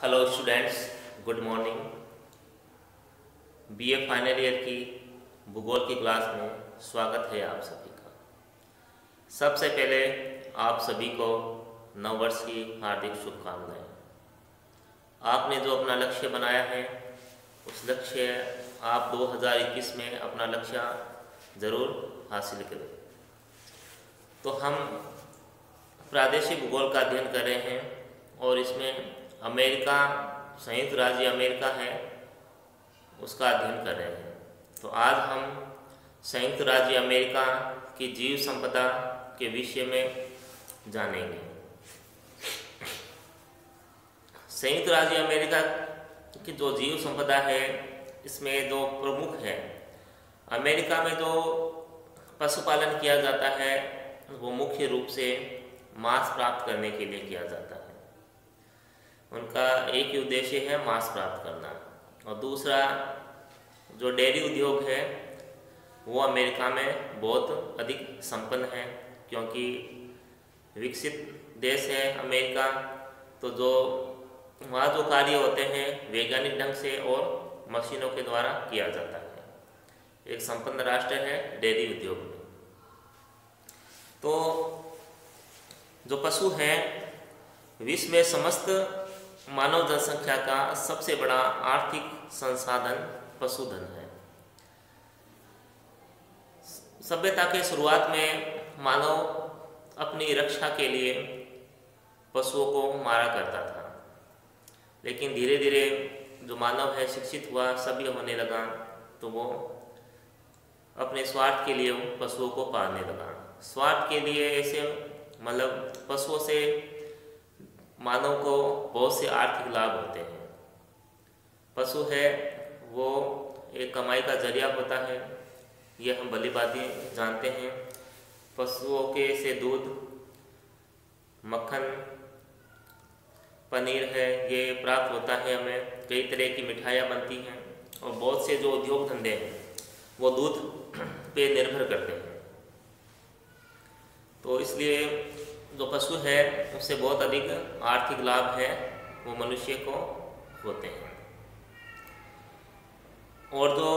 Hello students, good morning. BA final year की भूगोल की क्लास में स्वागत है आप सभी का। सबसे पहले आप सभी को नव वर्ष की हार्दिक शुभकामनाएं। आपने जो अपना लक्ष्य बनाया है उस लक्ष्य आप 2021 में अपना लक्ष्य ज़रूर हासिल करें। तो हम प्रादेशिक भूगोल का अध्ययन कर रहे हैं और इसमें अमेरिका, संयुक्त राज्य अमेरिका है, उसका अध्ययन कर रहे हैं। तो आज हम संयुक्त राज्य अमेरिका की जीव संपदा के विषय में जानेंगे। संयुक्त राज्य अमेरिका की जो जीव संपदा है इसमें दो प्रमुख है। अमेरिका में जो पशुपालन किया जाता है वो मुख्य रूप से मांस प्राप्त करने के लिए किया जाता है। उनका एक ही उद्देश्य है मांस प्राप्त करना। और दूसरा जो डेयरी उद्योग है वो अमेरिका में बहुत अधिक संपन्न है, क्योंकि विकसित देश है अमेरिका। तो जो वहाँ जो कार्य होते हैं वैज्ञानिक ढंग से और मशीनों के द्वारा किया जाता है। एक संपन्न राष्ट्र है डेयरी उद्योग में। तो जो पशु हैं, विश्व में समस्त मानव जनसंख्या का सबसे बड़ा आर्थिक संसाधन पशुधन है। सभ्यता के शुरुआत में मानव अपनी रक्षा के लिए पशुओं को मारा करता था, लेकिन धीरे धीरे जो मानव है शिक्षित हुआ, सभ्य होने लगा, तो वो अपने स्वार्थ के लिए पशुओं को पालने लगा। स्वार्थ के लिए ऐसे मतलब पशुओं से मानव को बहुत से आर्थिक लाभ होते हैं। पशु है वो एक कमाई का जरिया होता है, ये हम भली भांति जानते हैं। पशुओं के से दूध, मक्खन, पनीर है ये प्राप्त होता है हमें। कई तरह की मिठाइयाँ बनती हैं और बहुत से जो उद्योग धंधे हैं वो दूध पे निर्भर करते हैं। तो इसलिए जो पशु है उससे बहुत अधिक आर्थिक लाभ है वो मनुष्य को होते हैं। और जो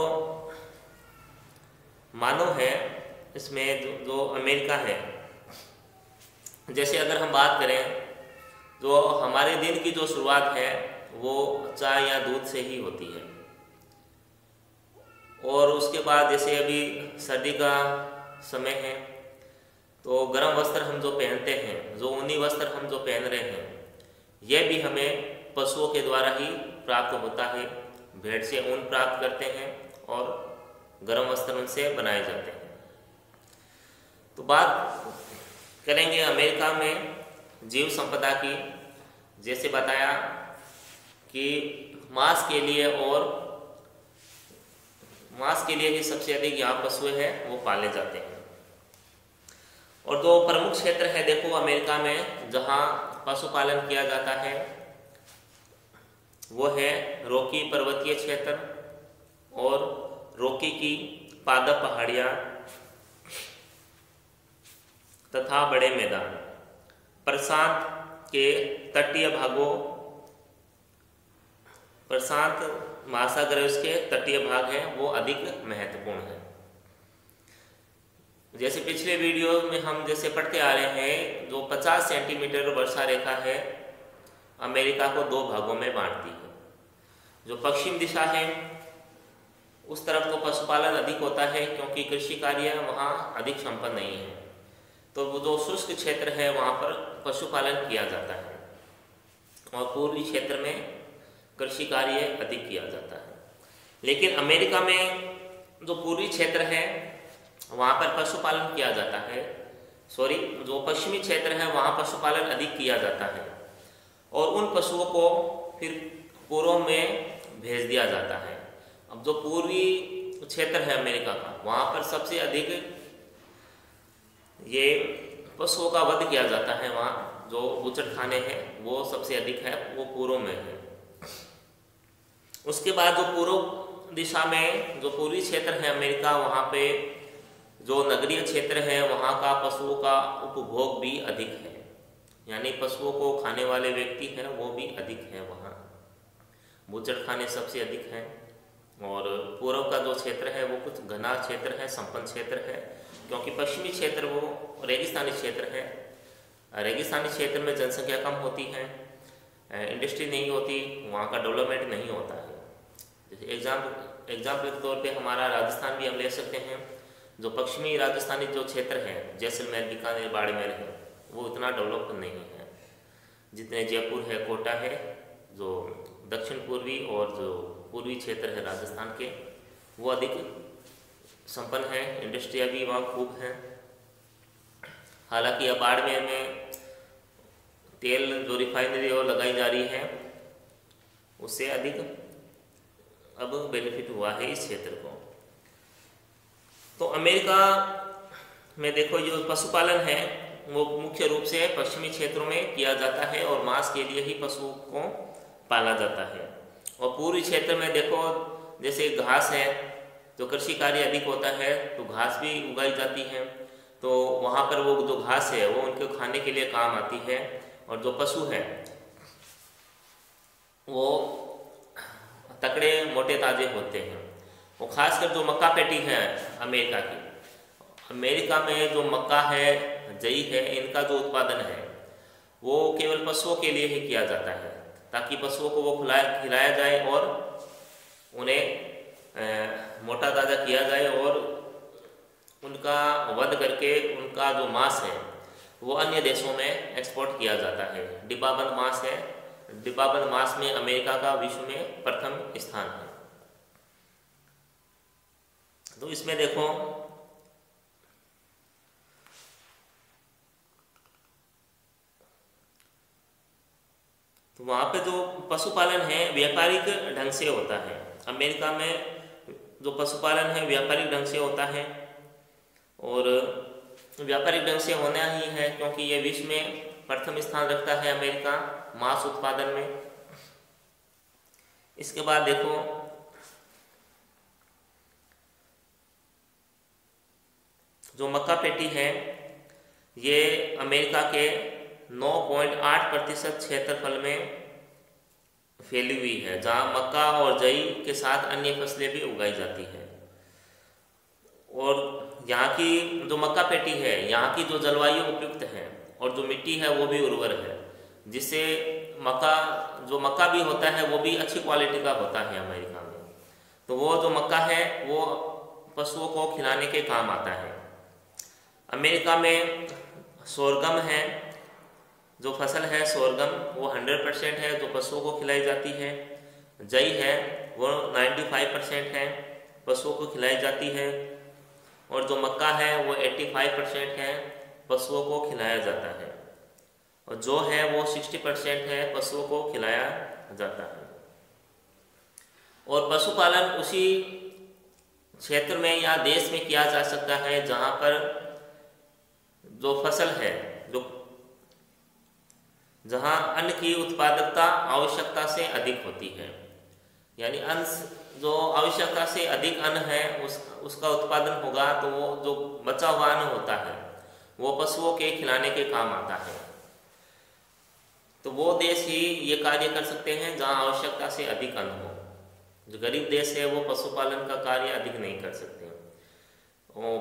मानव है इसमें जो अमेरिका है, जैसे अगर हम बात करें जो हमारे दिन की जो शुरुआत है वो चाय या दूध से ही होती है। और उसके बाद जैसे अभी सर्दी का समय है तो गर्म वस्त्र हम जो पहनते हैं, जो ऊनी वस्त्र हम जो पहन रहे हैं, यह भी हमें पशुओं के द्वारा ही प्राप्त होता है। भेड़ से ऊन प्राप्त करते हैं और गर्म वस्त्र उनसे बनाए जाते हैं। तो बात करेंगे अमेरिका में जीव संपदा की। जैसे बताया कि मांस के लिए ही सबसे अधिक यहाँ पशु है वो पाले जाते हैं। और जो प्रमुख क्षेत्र है देखो अमेरिका में जहाँ पशुपालन किया जाता है वो है रॉकी पर्वतीय क्षेत्र और रॉकी की पादप पहाड़ियाँ तथा बड़े मैदान। प्रशांत के तटीय भागों, प्रशांत महासागर उसके तटीय भाग हैं वो अधिक महत्वपूर्ण है। जैसे पिछले वीडियो में हम जैसे पढ़ते आ रहे हैं, जो 50 सेंटीमीटर वर्षा रेखा है अमेरिका को दो भागों में बांटती है। जो पश्चिम दिशा है उस तरफ तो पशुपालन अधिक होता है, क्योंकि कृषि कार्य वहाँ अधिक संपन्न नहीं है। तो वो जो शुष्क क्षेत्र है वहाँ पर पशुपालन किया जाता है और पूर्वी क्षेत्र में कृषि कार्य अधिक किया जाता है। लेकिन अमेरिका में जो पूर्वी क्षेत्र है वहाँ पर पशुपालन किया जाता है, जो पश्चिमी क्षेत्र है वहाँ पशुपालन अधिक किया जाता है और उन पशुओं को फिर पूर्व में भेज दिया जाता है। अब जो पूर्वी क्षेत्र है अमेरिका का वहाँ पर सबसे अधिक ये पशुओं का वध किया जाता है। वहाँ जो बूचड़खाने हैं वो सबसे अधिक है, वो पूर्व में है। उसके बाद जो पूर्व दिशा में जो पूर्वी क्षेत्र है अमेरिका, वहाँ पे जो नगरीय क्षेत्र है वहाँ का पशुओं का उपभोग भी अधिक है, यानी पशुओं को खाने वाले व्यक्ति हैं वो भी अधिक है वहाँ। बूचड़खाने सबसे अधिक हैं। और पूर्व का जो क्षेत्र है वो कुछ घना क्षेत्र है, संपन्न क्षेत्र है, क्योंकि पश्चिमी क्षेत्र वो रेगिस्तानी क्षेत्र है। रेगिस्तानी क्षेत्र में जनसंख्या कम होती है, इंडस्ट्री नहीं होती, वहाँ का डेवलपमेंट नहीं होता है। जैसे एग्जाम्पल के तौर पे हमारा राजस्थान भी हम ले सकते हैं। जो पश्चिमी राजस्थानी जो क्षेत्र है, जैसलमेर, बीकानेर, बाड़मेर है, वो इतना डेवलप नहीं है जितने जयपुर है, कोटा है। जो दक्षिण पूर्वी और जो पूर्वी क्षेत्र है राजस्थान के, वो अधिक संपन्न है, इंडस्ट्रिया भी वहाँ खूब हैं। हालांकि अब बाड़मेर में तेल जो रिफाइनरी और लगाई जा रही है, उससे अधिक अब बेनिफिट हुआ है इस क्षेत्र को। तो अमेरिका में देखो, जो पशुपालन है वो मुख्य रूप से पश्चिमी क्षेत्रों में किया जाता है और मांस के लिए ही पशुओं को पाला जाता है। और पूर्वी क्षेत्र में देखो, जैसे घास है, तो कृषि कार्य अधिक होता है, तो घास भी उगाई जाती है। तो वहाँ पर वो जो घास है वो उनके खाने के लिए काम आती है। और जो पशु है वो तकड़े, मोटे, ताजे होते हैं। वो खासकर जो मक्का पेटी है अमेरिका की, अमेरिका में जो मक्का है, जई है, इनका जो उत्पादन है वो केवल पशुओं के लिए ही किया जाता है, ताकि पशुओं को वो खिलाया जाए और उन्हें मोटा ताज़ा किया जाए और उनका वध करके उनका जो मांस है वो अन्य देशों में एक्सपोर्ट किया जाता है। डिब्बाबंद मांस है, डिब्बाबंद मांस में अमेरिका का विश्व में प्रथम स्थान है। तो इसमें देखो, तो वहाँ पे जो पशुपालन है व्यापारिक ढंग से होता है। अमेरिका में जो पशुपालन है व्यापारिक ढंग से होता है, और व्यापारिक ढंग से होना ही है क्योंकि ये विश्व में प्रथम स्थान रखता है अमेरिका मांस उत्पादन में। इसके बाद देखो, जो मक्का पेटी है ये अमेरिका के 9.8% क्षेत्रफल में फैली हुई है, जहाँ मक्का और जई के साथ अन्य फसलें भी उगाई जाती है। और यहाँ की जो मक्का पेटी है, यहाँ की जो जलवायु उपयुक्त है और जो मिट्टी है वो भी उर्वर है, जिससे जो मक्का भी होता है वो भी अच्छी क्वालिटी का होता है अमेरिका में। तो वो जो मक्का है वो पशुओं को खिलाने के काम आता है। अमेरिका में सोरगम है, जो फसल है सोरगम, वो 100% है, जो पशुओं को खिलाई जाती है। जई है वो 95% है, पशुओं को खिलाई जाती है। और जो मक्का है वो 85% है, पशुओं को खिलाया जाता है। और जो है वो 60% है, पशुओं को खिलाया जाता है। और पशुपालन उसी क्षेत्र में या देश में किया जा सकता है जहाँ पर जो फसल है, जहाँ अन्न की उत्पादकता आवश्यकता से अधिक होती है, यानी अन्न जो आवश्यकता से अधिक अन्न है उसका उत्पादन होगा, तो वो जो बचा हुआ अन्न होता है वो पशुओं के खिलाने के काम आता है। तो वो देश ही ये कार्य कर सकते हैं जहाँ आवश्यकता से अधिक अन्न हो। जो गरीब देश है वो पशुपालन का कार्य अधिक नहीं कर सकते,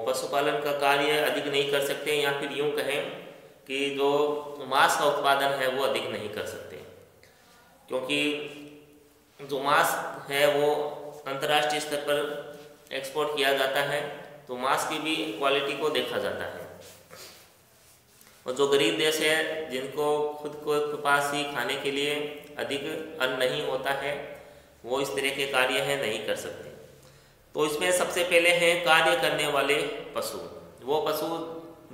पशुपालन का कार्य अधिक नहीं कर सकते, या फिर यूँ कहें कि जो मांस का उत्पादन है वो अधिक नहीं कर सकते, क्योंकि जो मांस है वो अंतर्राष्ट्रीय स्तर पर एक्सपोर्ट किया जाता है, तो मांस की भी क्वालिटी को देखा जाता है। और जो गरीब देश है जिनको खुद को पास ही खाने के लिए अधिक अन्न नहीं होता है, वो इस तरह के कार्य है नहीं कर सकते। तो इसमें सबसे पहले हैं कार्य करने वाले पशु। वो पशु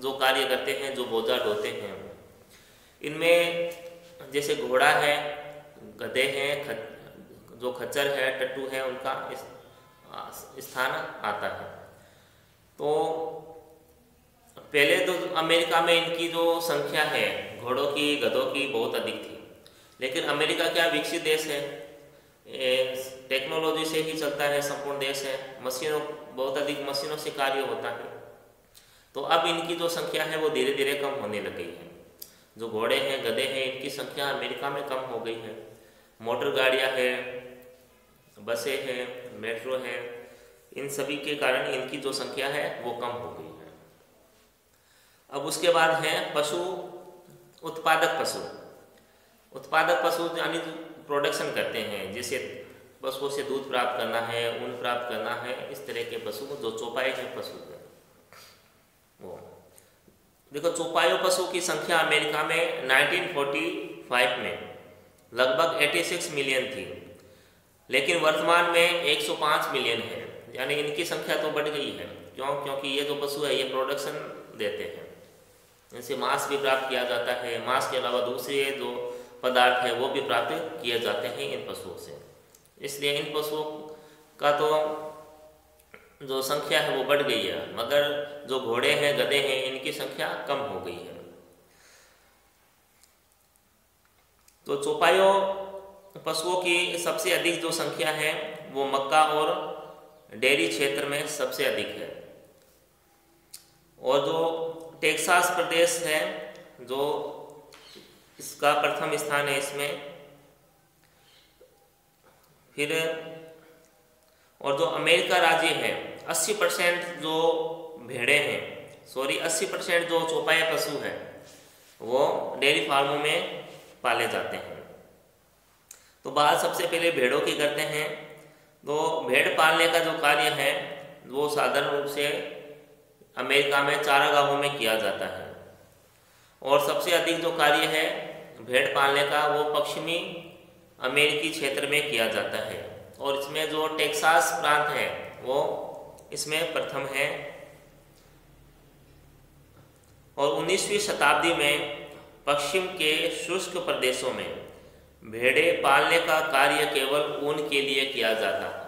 जो कार्य करते हैं, जो बोझा ढोते हैं, इनमें जैसे घोड़ा है, गधे हैं, जो खच्चर है, टट्टू है, उनका स्थान आता है। तो पहले तो अमेरिका में इनकी जो संख्या है घोड़ों की, गधों की बहुत अधिक थी, लेकिन अमेरिका क्या विकसित देश है, टेक्नोलॉजी से ही चलता है, संपूर्ण देश है, मशीनों बहुत अधिक मशीनों से कार्य होता है। तो अब इनकी जो संख्या है वो धीरे धीरे कम होने लग गई है। जो घोड़े हैं, गधे हैं, इनकी संख्या अमेरिका में कम हो गई है। मोटर गाड़ियाँ हैं, बसें हैं, मेट्रो है, इन सभी के कारण इनकी जो संख्या है वो कम हो गई है। अब उसके बाद है पशु उत्पादक पशु। उत्पादक पशु यानी प्रोडक्शन करते हैं, जैसे पशुओं से दूध प्राप्त करना है, ऊन प्राप्त करना है, इस तरह के पशु जो चौपाई है पशु है वो। देखो चौपाई पशु की संख्या अमेरिका में 1945 में लगभग 86 मिलियन थी, लेकिन वर्तमान में 105 मिलियन है, यानी इनकी संख्या तो बढ़ गई है। क्यों? क्योंकि ये जो पशु है ये प्रोडक्शन देते हैं, इनसे मांस भी प्राप्त किया जाता है। मांस के अलावा दूसरे जो पदार्थ है वो भी प्राप्त किए जाते हैं इन पशुओं से। इसलिए इन पशुओं का तो जो संख्या है वो बढ़ गई है, मगर जो घोड़े हैं, गधे हैं, इनकी संख्या कम हो गई है। तो चौपाइयों पशुओं की सबसे अधिक जो संख्या है वो मक्का और डेयरी क्षेत्र में सबसे अधिक है। और जो टेक्सास प्रदेश है जो इसका प्रथम स्थान है इसमें। फिर और जो अमेरिका राज्य है 80% जो भेड़ें हैं, 80% जो चौपाई पशु है वो डेयरी फार्मों में पाले जाते हैं। तो बात सबसे पहले भेड़ों की करते हैं। तो भेड़ पालने का जो कार्य है वो साधारण रूप से अमेरिका में चारागाहों में किया जाता है, और सबसे अधिक जो कार्य है भेड़ पालने का वो पश्चिमी अमेरिकी क्षेत्र में किया जाता है, और इसमें जो टेक्सास प्रांत है वो इसमें प्रथम है। और 19वीं शताब्दी में पश्चिम के शुष्क प्रदेशों में भेड़ें पालने का कार्य केवल ऊन के लिए किया जाता था।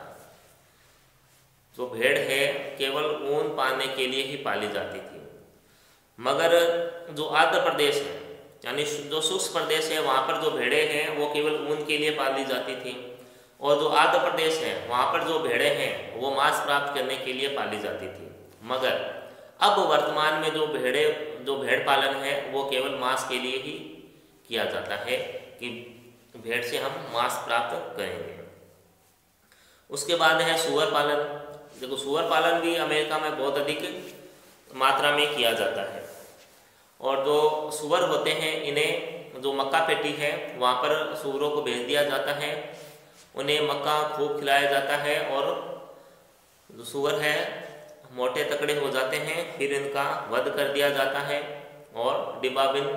जो भेड़ है केवल ऊन पालने के लिए ही पाली जाती थी। मगर जो आंध्र प्रदेश है यानी जो शुष्क प्रदेश है वहाँ पर जो भेड़ें हैं वो केवल ऊन के लिए पाली जाती थी, और जो आंध्र प्रदेश है वहाँ पर जो भेड़ें हैं वो मांस प्राप्त करने के लिए पाली जाती थी। मगर अब वर्तमान में जो भेड़ पालन है वो केवल मांस के लिए ही किया जाता है कि भेड़ से हम मांस प्राप्त करेंगे। उसके बाद है सूअर पालन। देखो सूअर पालन भी अमेरिका में बहुत अधिक मात्रा में किया जाता है, और जो सूअर होते हैं इन्हें जो मक्का पेटी है वहाँ पर सूअरों को भेज दिया जाता है, उन्हें मक्का खूब खिलाया जाता है, और जो सूअर है मोटे तकड़े हो जाते हैं। फिर इनका वध कर दिया जाता है और डिब्बाबंद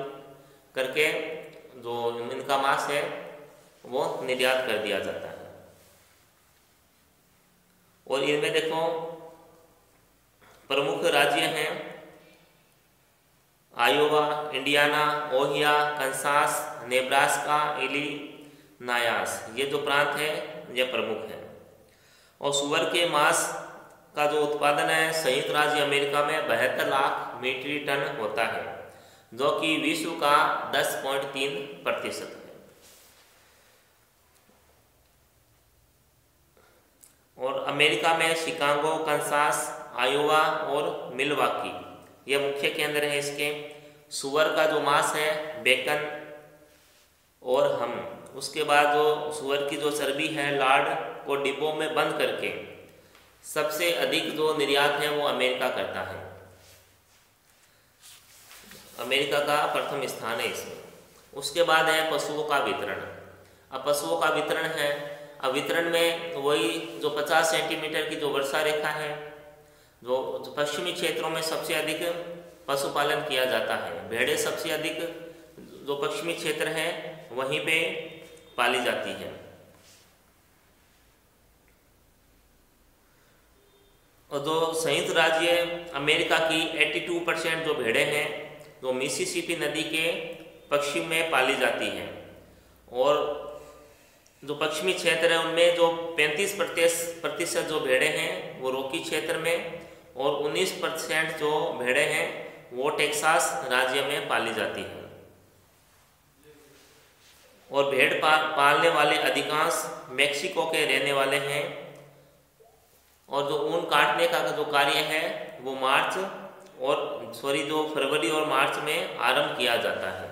करके जो इनका मांस है वो निर्यात कर दिया जाता है। और इनमें देखो प्रमुख राज्य हैं Iowa, Indiana, Ohio, Kansas, Nebraska, Illinois. ये जो प्रांत है ये प्रमुख है। और सूअर के मांस का जो उत्पादन है संयुक्त राज्य अमेरिका में 72 लाख मीट्रिक टन होता है, जो कि विश्व का 10.3% है। और अमेरिका में शिकागो, कंसास, आयोवा और मिलवाकी ये मुख्य केंद्र है इसके। सूअर का जो मांस है बेकन और हम, उसके बाद जो सूअर की जो चर्बी है लार्ड को डिब्बों में बंद करके सबसे अधिक जो निर्यात है वो अमेरिका करता है। अमेरिका का प्रथम स्थान है इसमें। उसके बाद है पशुओं का वितरण। अब पशुओं का वितरण है, अब वितरण में वही जो 50 सेंटीमीटर की जो वर्षा रेखा है, जो पश्चिमी क्षेत्रों में सबसे अधिक पशुपालन किया जाता है। भेड़ें सबसे अधिक जो पश्चिमी क्षेत्र है वहीं पे पाली जाती है। और जो संयुक्त राज्य अमेरिका की 82% जो भेड़ें हैं जो मिसिसिपी नदी के पश्चिम में पाली जाती हैं, और जो पश्चिमी क्षेत्र है उनमें जो 35% जो भेड़ें हैं वो रॉकी क्षेत्र में, और 19% जो भेड़ें हैं वो टेक्सास राज्य में पाली जाती हैं। और भेड़ पालने वाले अधिकांश मेक्सिको के रहने वाले हैं। और जो ऊन काटने का जो कार्य है वो जो फरवरी और मार्च में आरंभ किया जाता है।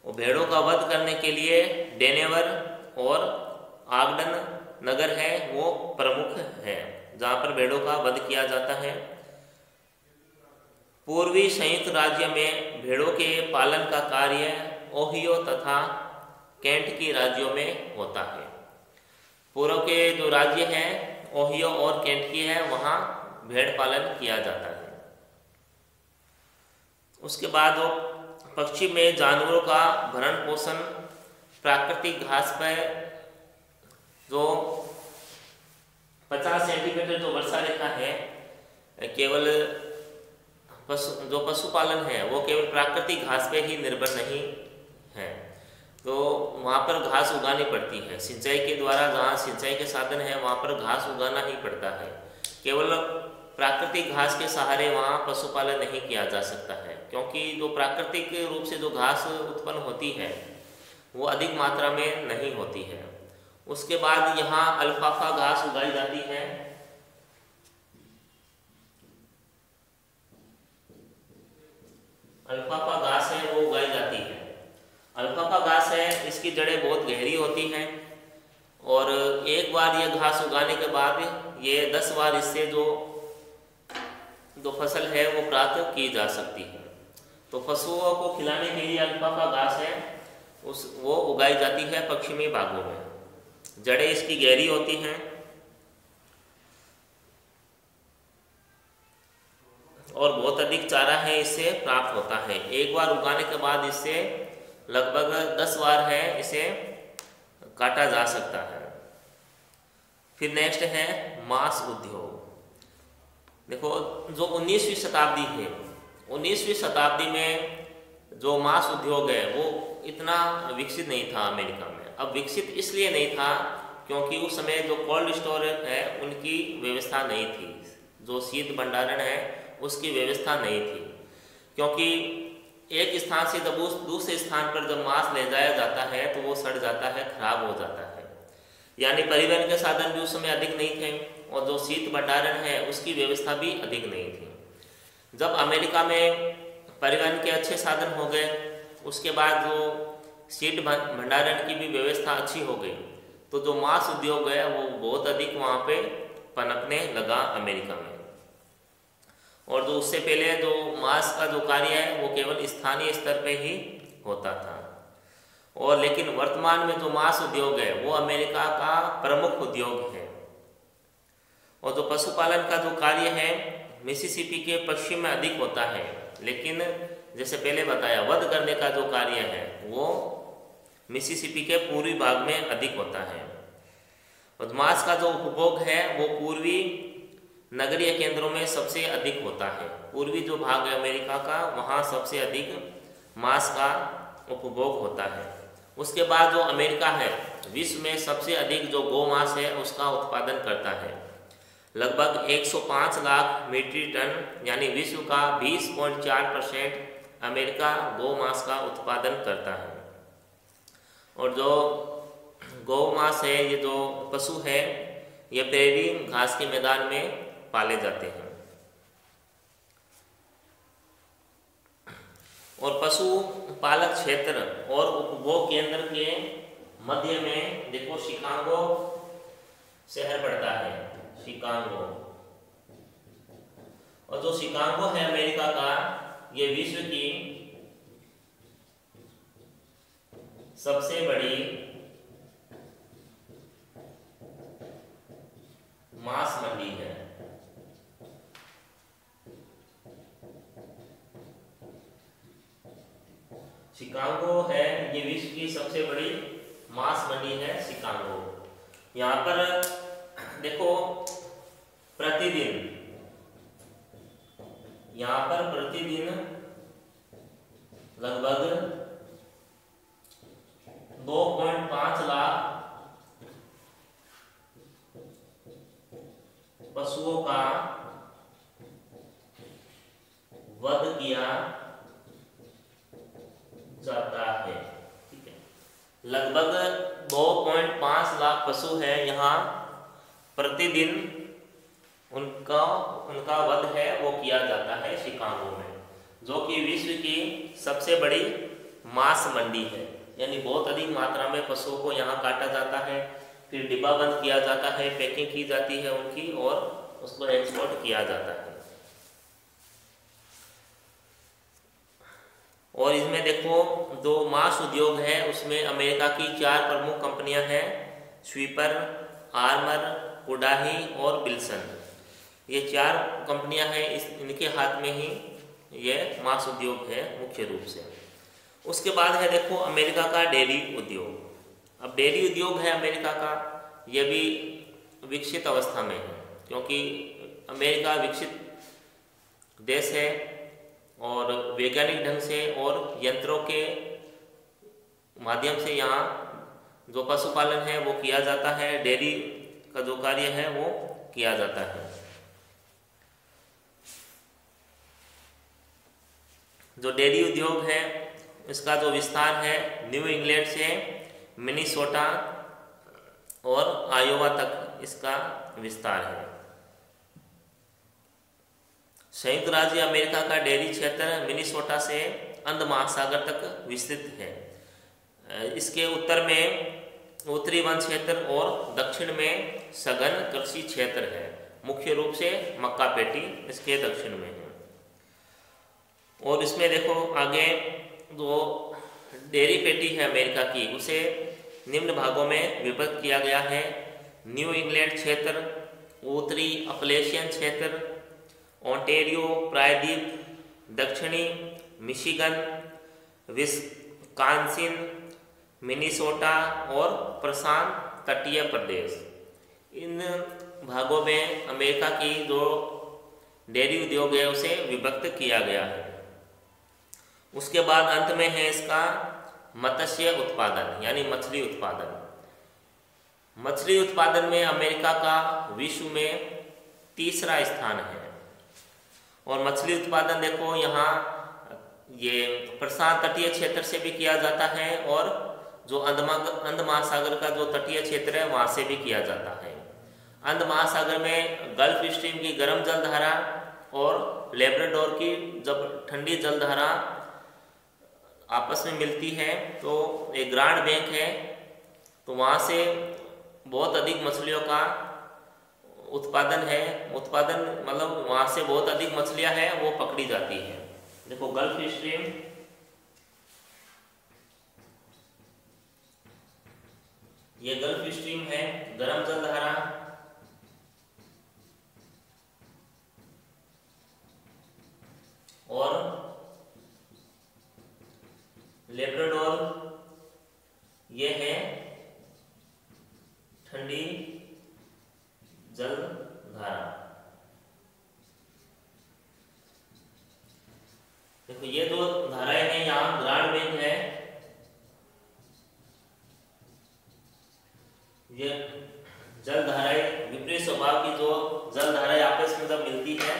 और भेड़ों का वध करने के लिए डेनेवर और आगडन नगर है वो प्रमुख है जहाँ पर भेड़ों का वध किया जाता है। पूर्वी संयुक्त राज्य में भेड़ों के पालन का कार्य ओहियो तथा केंट की राज्यों में होता है। पूर्व के जो राज्य हैं ओहियो और केंट की है वहाँ भेड़ पालन किया जाता है। उसके बाद पश्चिम में जानवरों का भरण पोषण प्राकृतिक घास पर जो 50 सेंटीमीटर जो वर्षा रेखा है केवल पशुपालन है वो केवल प्राकृतिक घास पे ही निर्भर नहीं है, तो वहाँ पर घास उगानी पड़ती है। सिंचाई के द्वारा जहाँ सिंचाई के साधन है वहाँ पर घास उगाना ही पड़ता है। केवल प्राकृतिक घास के सहारे वहाँ पशुपालन नहीं किया जा सकता है, क्योंकि जो प्राकृतिक रूप से जो घास उत्पन्न होती है वो अधिक मात्रा में नहीं होती है। उसके बाद यहाँ अल्फाफा घास उगाई जाती है। अल्फाफा घास है वो उगाई जाती है। अल्फाफा घास है इसकी जड़ें बहुत गहरी होती हैं और एक बार ये घास उगाने के बाद ये 10 बार इससे जो फसल है वो प्राप्त की जा सकती है। तो पशुओं को खिलाने के लिए अल्फाफा घास है वो उगाई जाती है पश्चिमी भागों में। जड़ें इसकी गहरी होती हैं और बहुत अधिक चारा है इससे प्राप्त होता है। एक बार उगाने के बाद इससे लगभग 10 बार है इसे काटा जा सकता है। फिर नेक्स्ट है मांस उद्योग। देखो जो 19वीं शताब्दी है, 19वीं शताब्दी में जो मांस उद्योग है वो इतना विकसित नहीं था अमेरिका में। अब विकसित इसलिए नहीं था क्योंकि उस समय जो कोल्ड स्टोर है उनकी व्यवस्था नहीं थी, जो शीत भंडारण है उसकी व्यवस्था नहीं थी। क्योंकि एक स्थान से जब उस दूसरे स्थान पर जब मांस ले जाया जाता है तो वो सड़ जाता है, खराब हो जाता है। यानी परिवहन के साधन भी उस समय अधिक नहीं थे और जो शीत भंडारण है उसकी व्यवस्था भी अधिक नहीं थी। जब अमेरिका में परिवहन के अच्छे साधन हो गए, उसके बाद जो शीत भंडारण की भी व्यवस्था अच्छी हो गई, तो जो मांस उद्योग है वो बहुत अधिक वहाँ पे पनपने लगा अमेरिका में। और जो उससे पहले जो मांस का जो कार्य है वो केवल स्थानीय स्तर पे ही होता था। और लेकिन वर्तमान में जो मांस उद्योग है वो अमेरिका का प्रमुख उद्योग है। और जो पशुपालन का जो कार्य है मिसिसिपी के पश्चिम में अधिक होता है, लेकिन जैसे पहले बताया वध करने का जो कार्य है वो मिसिसिपी के पूर्वी भाग में अधिक होता है। और मांस का जो उपभोग है वो पूर्वी नगरीय केंद्रों में सबसे अधिक होता है। पूर्वी जो भाग है अमेरिका का वहाँ सबसे अधिक मांस का उपभोग होता है। उसके बाद जो अमेरिका है विश्व में सबसे अधिक जो गौ मांस है उसका उत्पादन करता है। लगभग 105 लाख मीट्रिक टन यानी विश्व का 20.4% अमेरिका गौ मांस का उत्पादन करता है। और जो गौ मांस है ये जो पशु है ये प्रेरी घास के मैदान में पाले जाते हैं। और पशु पालक क्षेत्र और उपभोग केंद्र के मध्य में देखो शिकागो शहर पड़ता है, शिकागो। और जो शिकागो है अमेरिका का ये विश्व की सबसे बड़ी मांस मंडी है। शिकागो है ये विश्व की सबसे बड़ी मांस मंडी है शिकागो। यहाँ पर देखो प्रतिदिन यहाँ पर प्रतिदिन लगभग 2.5 लाख पशुओं का वध किया जाता है। ठीक है, लगभग 2.5 लाख पशु है यहाँ प्रतिदिन उनका वध है वो किया जाता है शिकागो में, जो कि विश्व की सबसे बड़ी मांस मंडी है। यानी बहुत अधिक मात्रा में पशुओं को यहाँ काटा जाता है, फिर डिब्बा बंद किया जाता है, पैकिंग की जाती है उनकी और उसको एक्सपोर्ट किया जाता है। और इसमें देखो जो मांस उद्योग है उसमें अमेरिका की 4 प्रमुख कंपनियां हैं, स्वीपर, आर्मर, कुडाही और विल्सन। ये 4 कंपनियां हैं, इनके हाथ में ही ये मांस उद्योग है मुख्य रूप से। उसके बाद है देखो अमेरिका का डेयरी उद्योग। अब डेयरी उद्योग है अमेरिका का, ये भी विकसित अवस्था में है, क्योंकि अमेरिका विकसित देश है और वैज्ञानिक ढंग से और यंत्रों के माध्यम से यहाँ जो पशुपालन है वो किया जाता है, डेयरी का जो कार्य है वो किया जाता है। जो डेयरी उद्योग है इसका जो विस्तार है न्यू इंग्लैंड से मिनीसोटा और आयोवा तक इसका विस्तार है। संयुक्त राज्य अमेरिका का डेयरी क्षेत्र मिनीसोटा से अंध महासागर तक विस्तृत है। इसके उत्तर में उत्तरी वन क्षेत्र और दक्षिण में सघन कृषि क्षेत्र है, मुख्य रूप से मक्का पेटी इसके दक्षिण में है। और इसमें देखो आगे जो डेयरी पेटी है अमेरिका की उसे निम्न भागों में विभक्त किया गया है। न्यू इंग्लैंड क्षेत्र, उत्तरी अपलेशियन क्षेत्र, ओंटेरियो प्रायद्वीप, दक्षिणी मिशिगन, विस्कॉन्सिन, मिनीसोटा और प्रशांत तटीय प्रदेश। इन भागों में अमेरिका की जो डेयरी उद्योग है उसे विभक्त किया गया है। उसके बाद अंत में है इसका मत्स्य उत्पादन यानी मछली उत्पादन। मछली उत्पादन में अमेरिका का विश्व में तीसरा स्थान है। और मछली उत्पादन देखो यहाँ ये प्रशांत तटीय क्षेत्र से भी किया जाता है और जो अंध महासागर का जो तटीय क्षेत्र है वहाँ से भी किया जाता है। अंध महासागर में गल्फ स्ट्रीम की गर्म जलधारा और लेब्राडोर की जब ठंडी जलधारा आपस में मिलती है तो एक ग्रांड बैंक है, तो वहाँ से बहुत अधिक मछलियों का उत्पादन है। उत्पादन मतलब वहाँ से बहुत अधिक मछलियाँ हैं वो पकड़ी जाती हैं। देखो गल्फ स्ट्रीम, ये गल्फ स्ट्रीम है, गर्म जलधारा और लेब्राडोर ये है ठंडी जलधारा। देखो ये दो धाराएं हैं, यहाँ ग्रांड बैंक है, ये जलधाराएं विपरीत स्वभाव की जो जलधाराएं आपस में जब मिलती है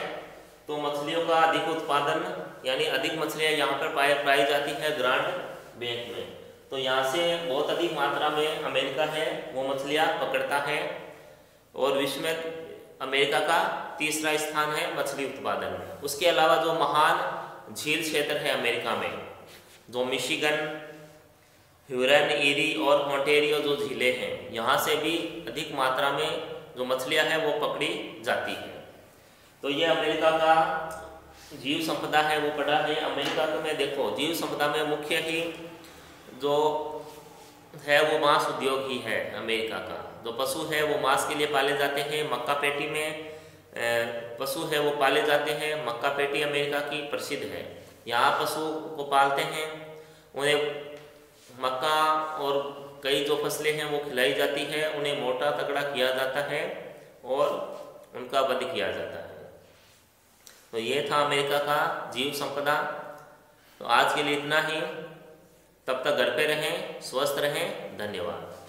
तो मछलियों का अधिक उत्पादन यानी अधिक मछलियां यहाँ पर पाई जाती है ग्रांड बैंक में। तो यहाँ से बहुत अधिक मात्रा में अमेरिका है वो मछलियाँ पकड़ता है और विश्व में अमेरिका का तीसरा स्थान है मछली उत्पादन में। उसके अलावा जो महान झील क्षेत्र है अमेरिका में, जो मिशिगन, ह्यूरन, ईरी और ओंटेरियो जो झीलें हैं, यहाँ से भी अधिक मात्रा में जो मछलियाँ हैं वो पकड़ी जाती है। तो ये अमेरिका का जीव संपदा है वो पड़ा है। अमेरिका में देखो जीव संपदा में मुख्य ही जो है वो मांस उद्योग ही है अमेरिका का। जो पशु है वो मांस के लिए पाले जाते हैं। मक्का पेटी में पशु है वो पाले जाते हैं। मक्का पेटी अमेरिका की प्रसिद्ध है। यहाँ पशु को पालते हैं, उन्हें मक्का और कई जो फसलें हैं वो खिलाई जाती है, उन्हें मोटा तगड़ा किया जाता है और उनका वध किया जाता है। तो ये था अमेरिका का जीव संपदा। तो आज के लिए इतना ही। तब तक घर पे रहें, स्वस्थ रहें। धन्यवाद।